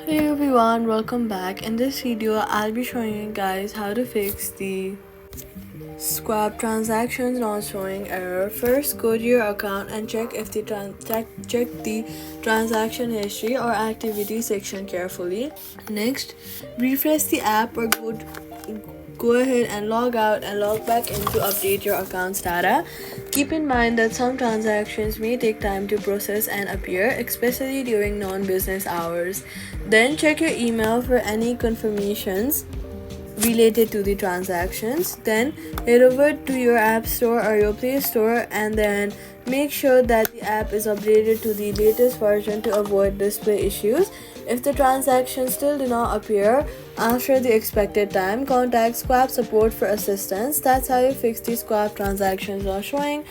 Hey everyone, welcome back. In this video, I'll be showing you guys how to fix the Schwab transactions not showing error. First, go to your account and check if the check the transaction history or activity section carefully. Next, refresh the app or go ahead and log out and log back in to update your account's data. Keep in mind that some transactions may take time to process and appear, especially during non-business hours. Then check your email for any confirmations related to the transactions. Then head over to your app store or your play store and then make sure that the app is updated to the latest version to avoid display issues. If the transactions still do not appear after the expected time, contact Schwab support for assistance. That's how you fix the Schwab transactions not showing.